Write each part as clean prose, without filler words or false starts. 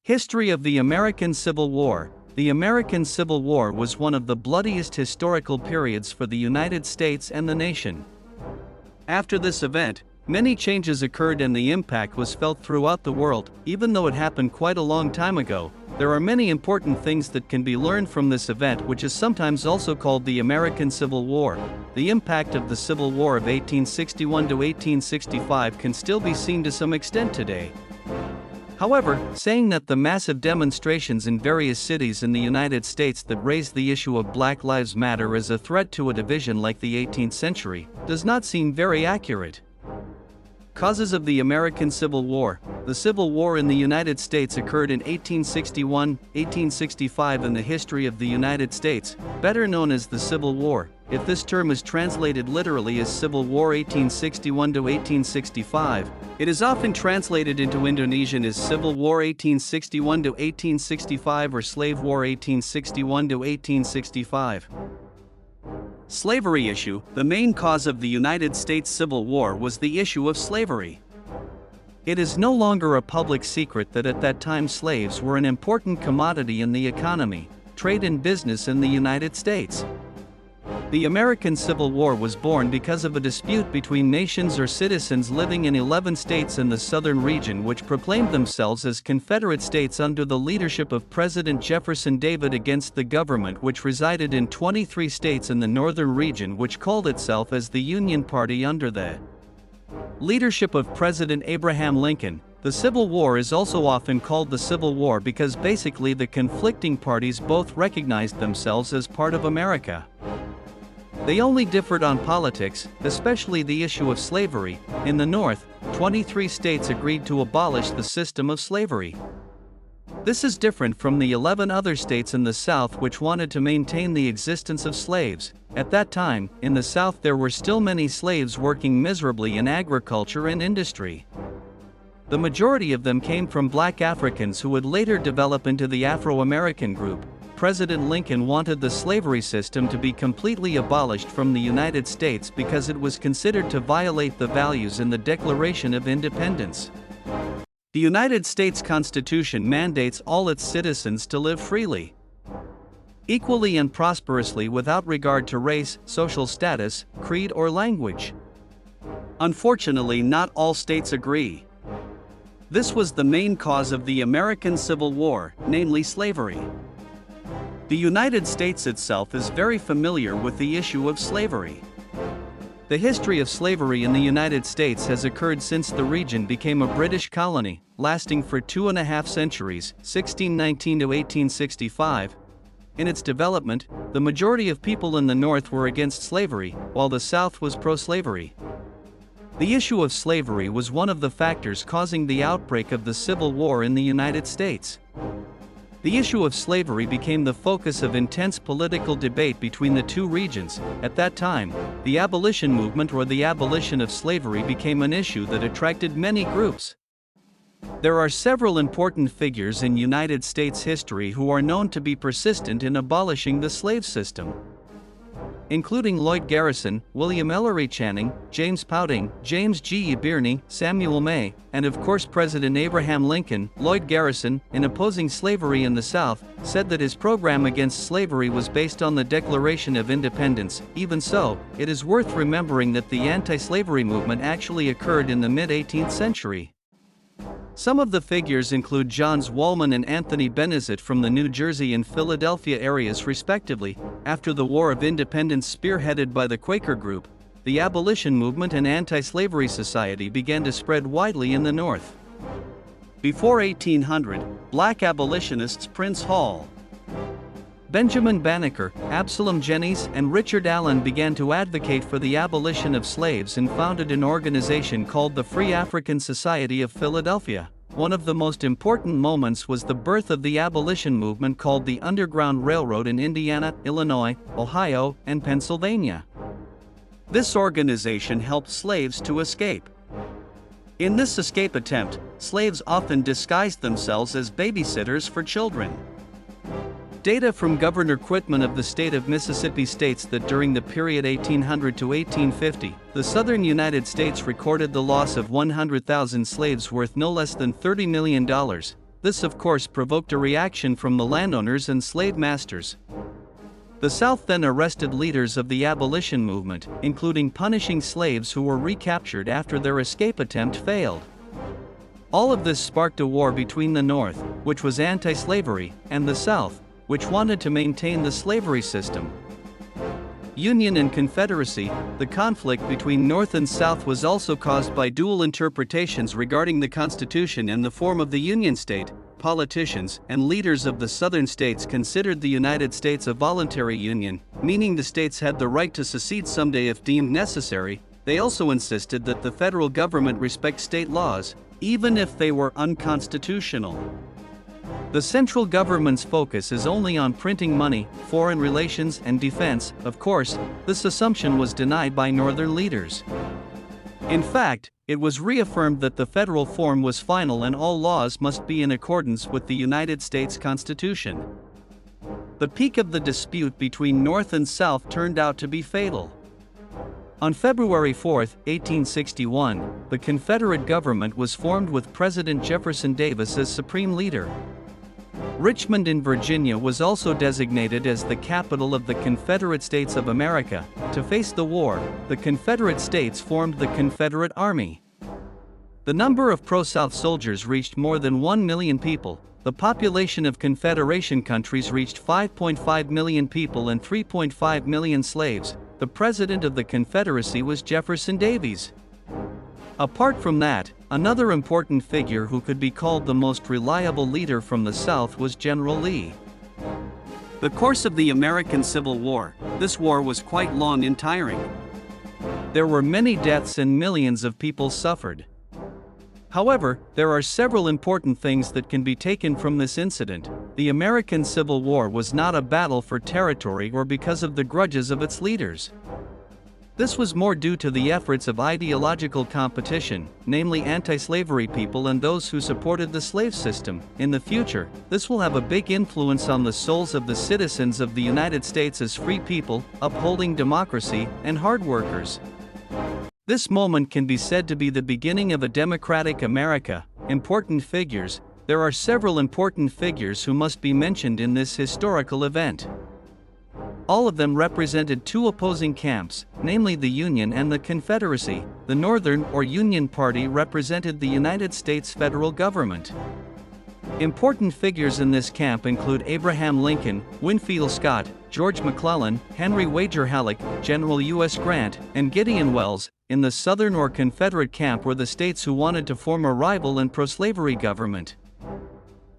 History of the American Civil War. The American Civil War was one of the bloodiest historical periods for the United States and the nation. After this event, many changes occurred and the impact was felt throughout the world. Even though it happened quite a long time ago, there are many important things that can be learned from this event, which is sometimes also called the American Civil War. The impact of the Civil War of 1861 to 1865 can still be seen to some extent today. However, saying that the massive demonstrations in various cities in the United States that raised the issue of Black Lives Matter as a threat to a division like the 18th century does not seem very accurate. Causes of the American Civil War. The Civil War in the United States occurred in 1861, 1865 in the history of the United States, better known as the Civil War. If this term is translated literally as Civil War 1861 to 1865, it is often translated into Indonesian as Civil War 1861 to 1865 or Slave War 1861 to 1865. Slavery issue. The main cause of the United States Civil War was the issue of slavery. It is no longer a public secret that at that time slaves were an important commodity in the economy, trade and business in the United States. The American Civil War was born because of a dispute between nations or citizens living in 11 states in the southern region which proclaimed themselves as Confederate states under the leadership of President Jefferson Davis against the government which resided in 23 states in the northern region which called itself as the Union Party under the leadership of President Abraham Lincoln. The Civil War is also often called the Civil War because basically the conflicting parties both recognized themselves as part of America. They only differed on politics, especially the issue of slavery. In the North, 23 states agreed to abolish the system of slavery. This is different from the 11 other states in the South which wanted to maintain the existence of slaves. At that time, in the South there were still many slaves working miserably in agriculture and industry. The majority of them came from black Africans who would later develop into the Afro-American group. President Lincoln wanted the slavery system to be completely abolished from the United States because it was considered to violate the values in the Declaration of Independence. The United States Constitution mandates all its citizens to live freely, equally and prosperously without regard to race, social status, creed or language. Unfortunately, not all states agree. This was the main cause of the American Civil War, namely slavery. The United States itself is very familiar with the issue of slavery. The history of slavery in the United States has occurred since the region became a British colony, lasting for 2.5 centuries, 1619 to 1865. In its development, the majority of people in the North were against slavery, while the South was pro-slavery. The issue of slavery was one of the factors causing the outbreak of the Civil War in the United States. The issue of slavery became the focus of intense political debate between the two regions. At that time, the abolition movement or the abolition of slavery became an issue that attracted many groups. There are several important figures in United States history who are known to be persistent in abolishing the slave system, including Lloyd Garrison, William Ellery Channing, James Pouting, James G. Birney, Samuel May, and of course President Abraham Lincoln. Lloyd Garrison, in opposing slavery in the South, said that his program against slavery was based on the Declaration of Independence. Even so, it is worth remembering that the anti-slavery movement actually occurred in the mid-18th century. Some of the figures include John Woolman and Anthony Benezet from the New Jersey and Philadelphia areas respectively. After the War of Independence spearheaded by the Quaker group, the abolition movement and anti-slavery society began to spread widely in the North. Before 1800, black abolitionists Prince Hall, Benjamin Banneker, Absalom Jennings, and Richard Allen began to advocate for the abolition of slaves and founded an organization called the Free African Society of Philadelphia. One of the most important moments was the birth of the abolition movement called the Underground Railroad in Indiana, Illinois, Ohio, and Pennsylvania. This organization helped slaves to escape. In this escape attempt, slaves often disguised themselves as babysitters for children. Data from Governor Quitman of the state of Mississippi states that during the period 1800 to 1850, the southern United States recorded the loss of 100,000 slaves worth no less than $30 million. This of course provoked a reaction from the landowners and slave masters. The South then arrested leaders of the abolition movement, including punishing slaves who were recaptured after their escape attempt failed. All of this sparked a war between the North, which was anti-slavery, and the South, which wanted to maintain the slavery system. Union and Confederacy, the conflict between North and South was also caused by dual interpretations regarding the Constitution and the form of the Union state. Politicians and leaders of the Southern states considered the United States a voluntary union, meaning the states had the right to secede someday if deemed necessary. They also insisted that the federal government respect state laws, even if they were unconstitutional. The central government's focus is only on printing money, foreign relations, and defense. Of course, this assumption was denied by Northern leaders. In fact, it was reaffirmed that the federal form was final and all laws must be in accordance with the United States Constitution. The peak of the dispute between North and South turned out to be fatal. On February 4, 1861, the Confederate government was formed with President Jefferson Davis as supreme leader. Richmond in Virginia was also designated as the capital of the Confederate States of America. To face the war, the Confederate States formed the Confederate Army. The number of pro-South soldiers reached more than 1 million people. The population of Confederation countries reached 5.5 million people and 3.5 million slaves. The president of the Confederacy was Jefferson Davis. Apart from that, another important figure who could be called the most reliable leader from the South was General Lee. The course of the American Civil War, this war was quite long and tiring. There were many deaths and millions of people suffered. However, there are several important things that can be taken from this incident. The American Civil War was not a battle for territory or because of the grudges of its leaders. This was more due to the efforts of ideological competition, namely anti-slavery people and those who supported the slave system. In the future, this will have a big influence on the souls of the citizens of the United States as free people, upholding democracy, and hard workers. This moment can be said to be the beginning of a democratic America. Important figures. There are several important figures who must be mentioned in this historical event. All of them represented two opposing camps, namely the Union and the Confederacy. The Northern or Union Party represented the United States federal government. Important figures in this camp include Abraham Lincoln, Winfield Scott, George McClellan, Henry Wager Halleck, General U.S. Grant, and Gideon Welles. In the Southern or Confederate camp were the states who wanted to form a rival and pro-slavery government.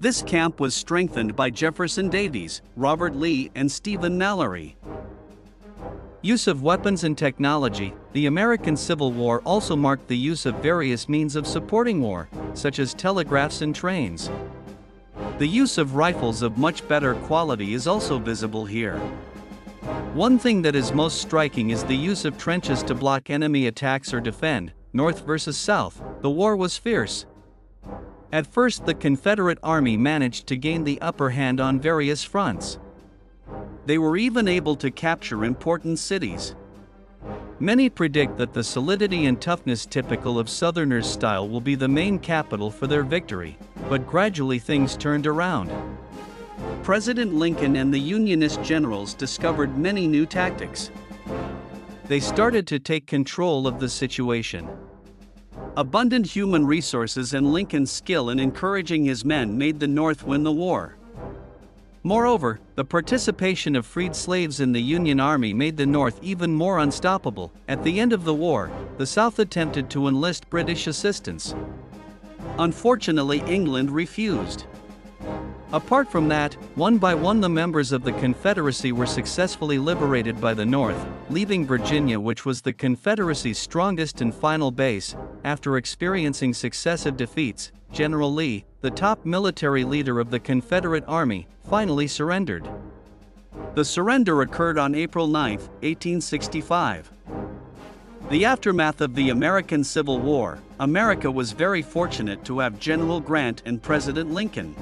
This camp was strengthened by Jefferson Davis, Robert Lee, and Stephen Mallory. Use of weapons and technology. The American Civil War also marked the use of various means of supporting war, such as telegraphs and trains. The use of rifles of much better quality is also visible here. One thing that is most striking is the use of trenches to block enemy attacks or defend. North versus South, the war was fierce. At first, the Confederate Army managed to gain the upper hand on various fronts. They were even able to capture important cities. Many predict that the solidity and toughness typical of Southerners' style will be the main capital for their victory, but gradually things turned around. President Lincoln and the Unionist generals discovered many new tactics. They started to take control of the situation. Abundant human resources and Lincoln's skill in encouraging his men made the North win the war. Moreover, the participation of freed slaves in the Union Army made the North even more unstoppable. At the end of the war, the South attempted to enlist British assistance. Unfortunately, England refused. Apart from that, one by one the members of the Confederacy were successfully liberated by the North, leaving Virginia, which was the Confederacy's strongest and final base. After experiencing successive defeats, General Lee, the top military leader of the Confederate Army, finally surrendered. The surrender occurred on April 9, 1865. The aftermath of the American Civil War. America was very fortunate to have General Grant and President Lincoln.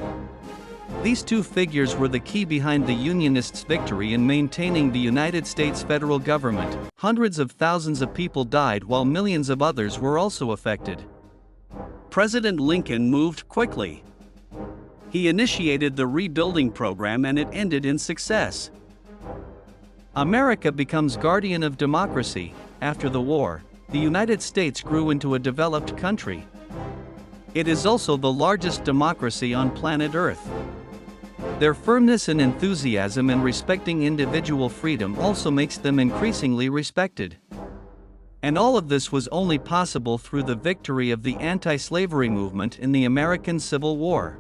These two figures were the key behind the Unionists' victory in maintaining the United States federal government. Hundreds of thousands of people died while millions of others were also affected. President Lincoln moved quickly. He initiated the rebuilding program and it ended in success. America becomes guardian of democracy. After the war, the United States grew into a developed country. It is also the largest democracy on planet Earth. Their firmness and enthusiasm in respecting individual freedom also makes them increasingly respected. And all of this was only possible through the victory of the anti-slavery movement in the American Civil War.